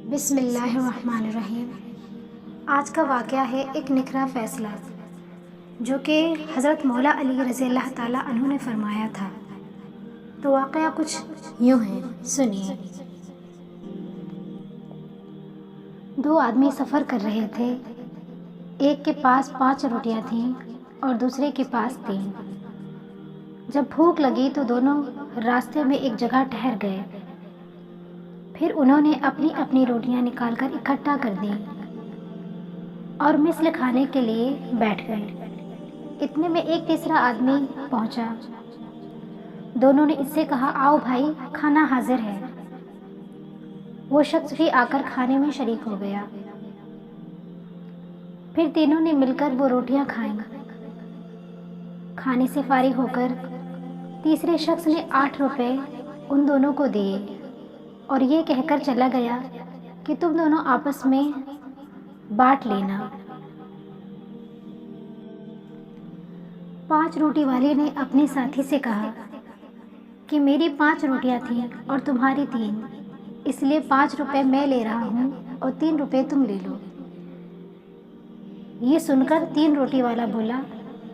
بسم اللہ الرحمن الرحیم۔ آج کا واقعہ ہے ایک نکھرا فیصلہ جو کہ حضرت مولا علی رضی اللہ تعالیٰ عنہ نے فرمایا تھا۔ تو واقعہ کچھ یوں ہے، سنیے۔ دو آدمی سفر کر رہے تھے۔ ایک کے پاس 5 روٹیاں تھیں اور دوسرے کے پاس 3۔ جب بھوک لگی تو دونوں راستے میں ایک جگہ ٹھہر گئے۔ پھر انہوں نے اپنی اپنی روٹیاں نکال کر اکٹھا کر دیں اور مثل کھانے کے لیے بیٹھ گئے۔ اتنے میں ایک تیسرا آدمی پہنچا۔ دونوں نے اس سے کہا، آؤ بھائی، کھانا حاضر ہے۔ وہ شخص بھی آ کر کھانے میں شریک ہو گیا۔ پھر تینوں نے مل کر وہ روٹیاں کھائیں۔ کھانے سے فارغ ہو کر تیسرے شخص نے 8 روپے ان دونوں کو دیے اور یہ کہہ کر چلا گیا کہ تم دونوں آپس میں بانٹ لینا۔ 5 روٹی والے نے اپنے ساتھی سے کہا کہ میری 5 روٹیاں تھیں اور تمہاری 3، اس لیے 5 روپے میں لے رہا ہوں اور 3 روپے تم لے لو۔ یہ سن کر 3 روٹی والا بولا،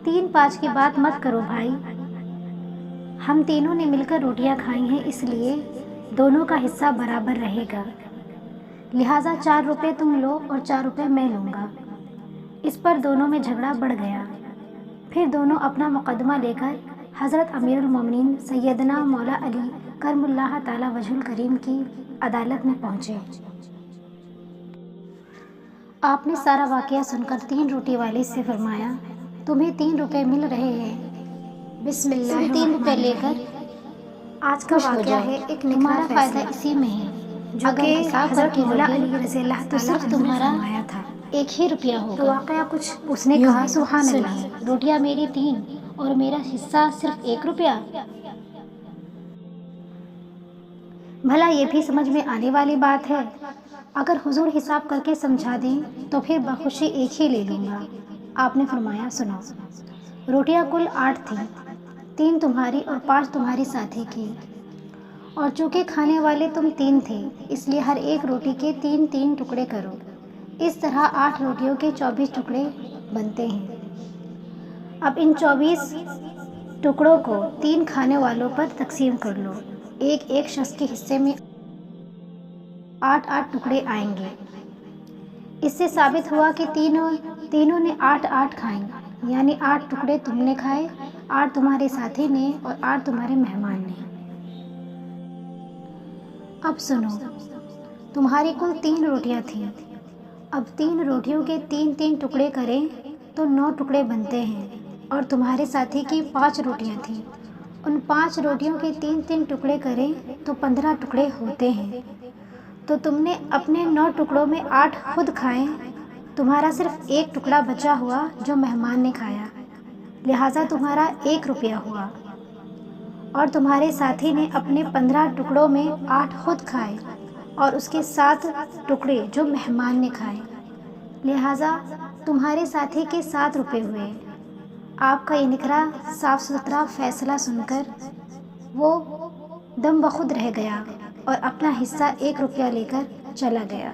3-5 کی بات مت کرو بھائی، ہم تینوں نے مل کر روٹیاں کھائی ہیں، اس لیے دونوں کا حصہ برابر رہے گا، لہٰذا 4 روپے تم لو اور 4 روپے میں لوں گا۔ اس پر دونوں میں جھگڑا بڑھ گیا۔ پھر دونوں اپنا مقدمہ لے کر حضرت امیر المومنین سیدنا مولا علی کرم اللہ تعالی وجہ الکریم کی عدالت میں پہنچے۔ آپ نے سارا واقعہ سن کر 3 روٹی والے سے فرمایا، تمہیں 3 روپے مل رہے ہیں، بسم اللہ، تم 3 روپے لے کر آج کا واقعہ ہے ایک نکھرا فائدہ اسی میں ہے جو کہ حضرت مولا علی رضی اللہ تعالیٰ عنہ نے فرمایا تھا، 1 ہی روپیہ ہوگا۔ تو واقعہ کچھ اس نے کہا، سبحان اللہ، روٹیاں میری 3 اور میرا حصہ صرف 1 روپیہ، بھلا یہ بھی سمجھ میں آنے والی بات ہے؟ اگر حضور حساب کر کے سمجھا دیں تو پھر بخوشی 1 ہی لے لوں گا۔ آپ نے فرمایا، سنو، روٹیاں کل 8 تھیں، 3 تمہاری اور 5 تمہاری ساتھی کی، اور چونکہ کھانے والے تم 3 تھے اس لیے ہر ایک روٹی کے 3-3 ٹکڑے کرو۔ اس طرح 8 روٹیوں کے 24 ٹکڑے بنتے ہیں۔ اب ان 24 ٹکڑوں کو 3 کھانے والوں پر تقسیم کر لو، ایک شخص کے حصے میں 8-8 ٹکڑے آئیں گے۔ اس سے ثابت ہوا کہ تینوں نے 8-8 کھائیں، یعنی 8 ٹکڑے تم نے کھائے، 8 تمہارے ساتھی نے اور 8 تمہارے مہمان نے۔ اب سنو، تمہاری کل 3 روٹیاں تھیں، اب 3 روٹیوں کے 3-3 ٹکڑے کریں تو 9 ٹکڑے بنتے ہیں، اور تمہارے ساتھی کی 5 روٹیاں تھیں، ان 5 روٹیوں کے 3-3 ٹکڑے کریں تو 15 ٹکڑے ہوتے ہیں۔ تو تم نے اپنے 9 ٹکڑوں میں 8 خود کھائے، تمہارا صرف 1 ٹکڑا بچا ہوا جو مہمان نے کھایا، لہٰذا تمہارا 1 روپیہ ہوا، اور تمہارے ساتھی نے اپنے 15 ٹکڑوں میں 8 خود کھائے اور اس کے 7 ٹکڑے جو مہمان نے کھائے، لہٰذا تمہارے ساتھی کے 7 روپے ہوئے۔ آپ کا یہ نکھرا صاف ستھرا فیصلہ سن کر وہ دم بخود رہ گیا اور اپنا حصہ 1 روپیہ لے کر چلا گیا۔